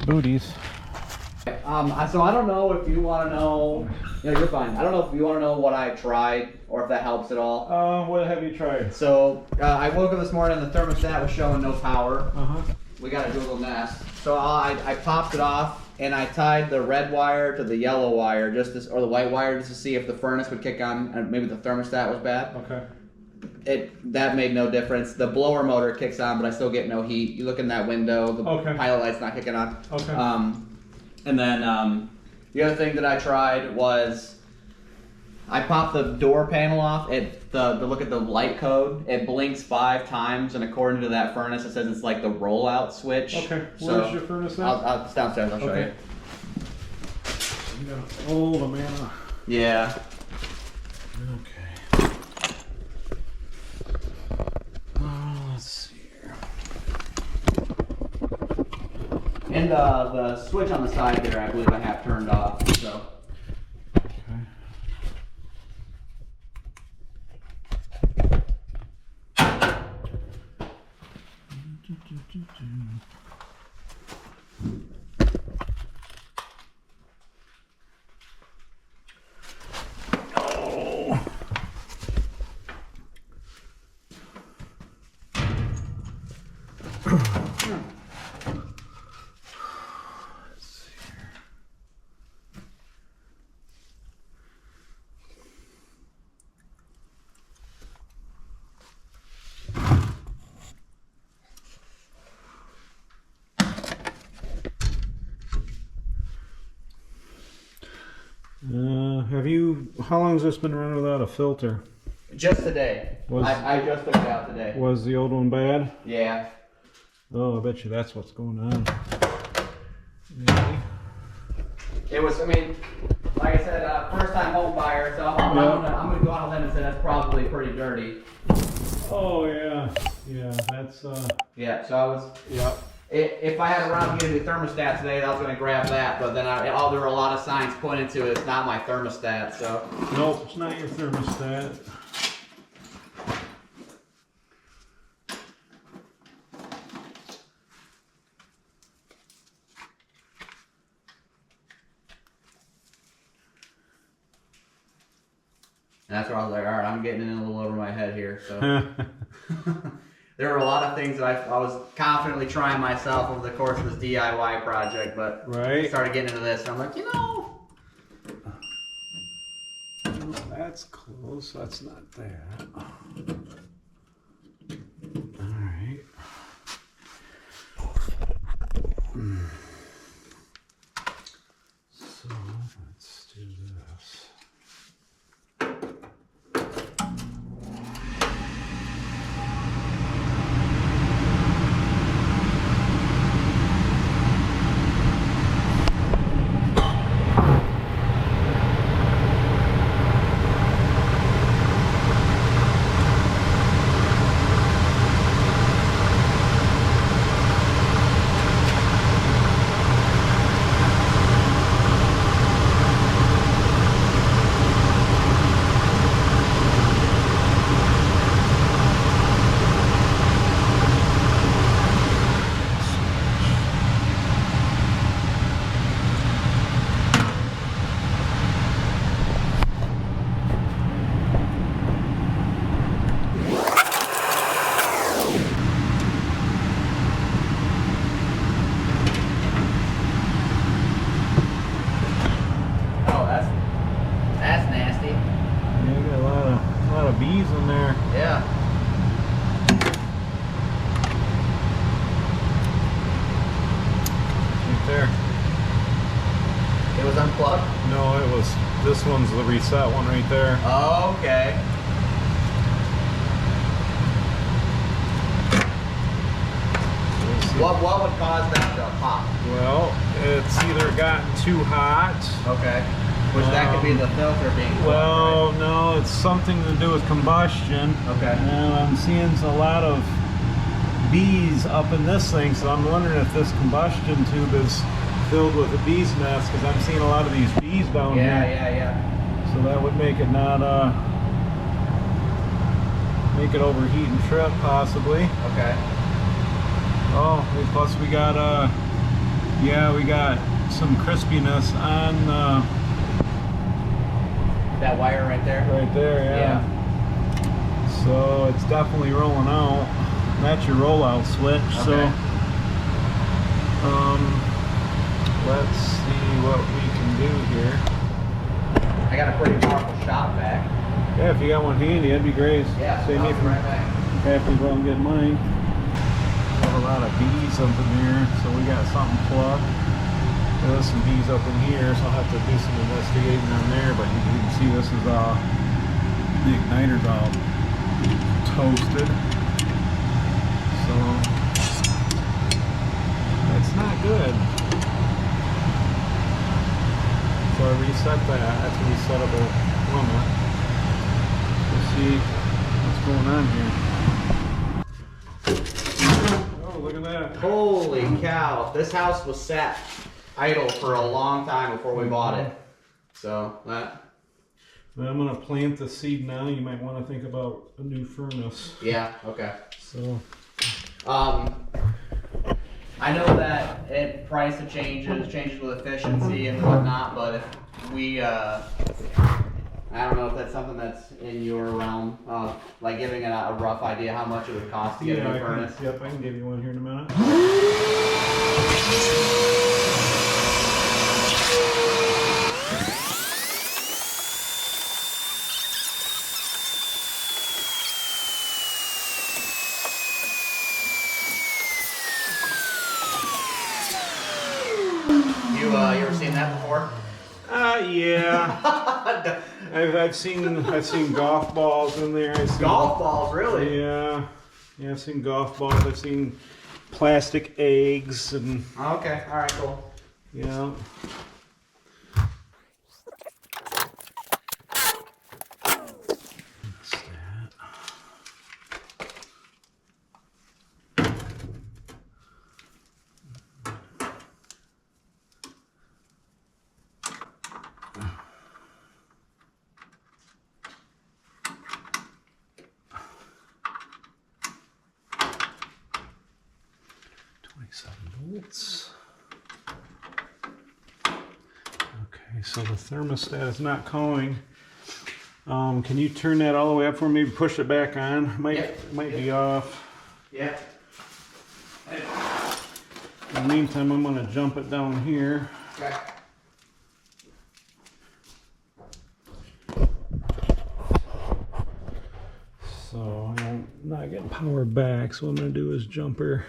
booties. So I don't know if you want to know. No, you're fine. I don't know if you want to know what I tried or if that helps at all. What have you tried? So I woke up this morning and the thermostat was showing no power. Uh-huh. We got a Google Nest. So I popped it off and I tied the red wire to the yellow wire, or the white wire, just to see if the furnace would kick on and maybe the thermostat was bad. Okay. That made no difference. The blower motor kicks on, but I still get no heat. You look in that window, the pilot light's not kicking on. Okay. And then the other thing that I tried was I popped the door panel off. Look at the light code. It blinks 5 times, and according to that furnace, it says it's like the rollout switch. Okay. So Where's your furnace at? It's downstairs. I'll show you. You got an old Amana. Yeah. Okay. Let's see here. And the switch on the side there, I believe I have turned off. So. Okay. How long has this been running without a filter? Just today. I just took it out today. Was the old one bad? Yeah. Oh, I bet you that's what's going on. Maybe. It was, I mean, like I said, first time home buyer, so I'm gonna go on a limb and say that's probably pretty dirty. Oh yeah, yeah, that's Yeah, so I was. Yeah. If I had around here the thermostat today, I was gonna grab that, but then there were a lot of signs pointing to it's not my thermostat, so. Nope, it's not your thermostat. And that's where I was like, all right, I'm getting in a little over my head here, so. There were a lot of things that I was confidently trying myself over the course of this DIY project, but I started getting into this, and I'm like, that's close. That's not that. All right. So let's do this. Bees in there. Yeah. Right there. It was unplugged? No, it was. This one's the reset one right there. Oh, okay. What would cause that to pop? Well, it's either gotten too hot. Okay. Which that could be the filter being plugged, well, right? no, it's something to do with combustion. Okay. And I'm seeing a lot of bees up in this thing, so I'm wondering if this combustion tube is filled with a bee's nest, because I'm seeing a lot of these bees down here. Yeah. So that would make it not make it overheat and trip possibly. Okay. Oh, and plus we got Yeah, we got some crispiness on That wire right there? right there, yeah. So it's definitely rolling out. That's your rollout switch. Okay. So let's see what we can do here. I got a pretty powerful shop vac. Yeah, if you got one handy, that'd be great. Yeah, Save I'll me be from right back. having to go and get mine. Got a lot of bees up in here, so we got something plugged. There's some bees up in here, so I'll have to do some investigating on there, but you can see this is the igniter's all toasted. So that's not good. So I reset that. That's a resettable limit. We'll see what's going on here. Oh, look at that. Holy cow. This house was sat idle for a long time before we bought it. So that. Then I'm going to plant the seed now. You might want to think about a new furnace. Yeah, okay. So I know that price of changes with efficiency and whatnot, but if we, I don't know if that's something that's in your realm, like giving it a rough idea how much it would cost to get a new furnace. Yep, I can give you one here in a minute. You ever seen that before? Yeah. I've seen golf balls in there. Golf balls, really? Yeah. Yeah, I've seen golf balls. I've seen plastic eggs and. Okay, all right, cool. Yeah. Volts. Okay, so the thermostat is not calling. Can you turn that all the way up for me? Maybe push it back on. Might be off. Yeah. In the meantime, I'm going to jump it down here. Okay. So I'm not getting power back. So what I'm going to do is jump her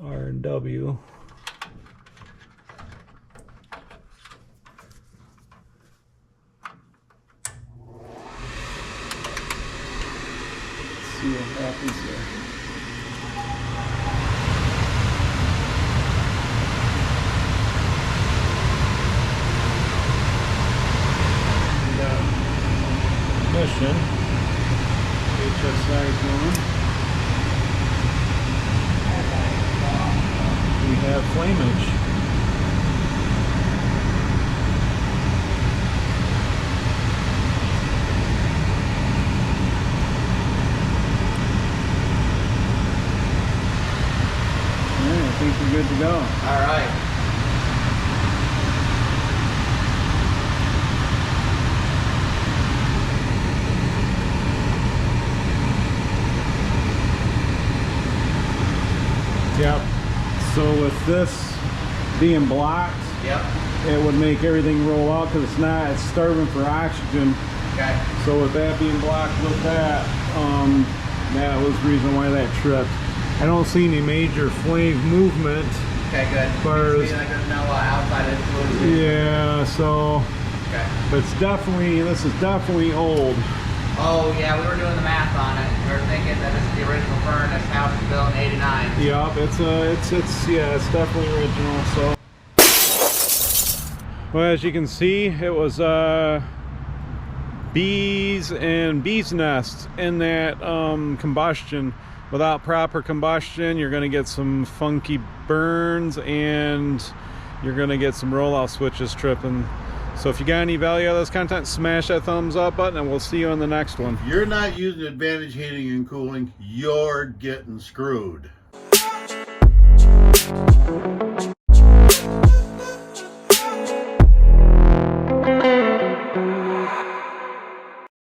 R and W. Let's see what happens there. Mission HSI going. We have flameage. Yeah, I think we're good to go. All right. Yep. So with this being blocked, Yep. it would make everything roll out because it's not, it's starving for oxygen. Okay. So with that being blocked with that, that was the reason why that tripped. I don't see any major flame movement. Okay, good. First. There's no outside influence. Yeah, so Okay. but it's definitely, this is definitely old. Oh yeah, we were doing the math on it. We were thinking that this is the original furnace. House was built in '89. Yep, it's definitely original. So, well, as you can see, it was bees and bees nests in that combustion. Without proper combustion, you're going to get some funky burns and you're going to get some rollout switches tripping. So if you got any value out of this content, smash that thumbs up button and we'll see you on the next one. If you're not using Advantage heating and cooling, you're getting screwed.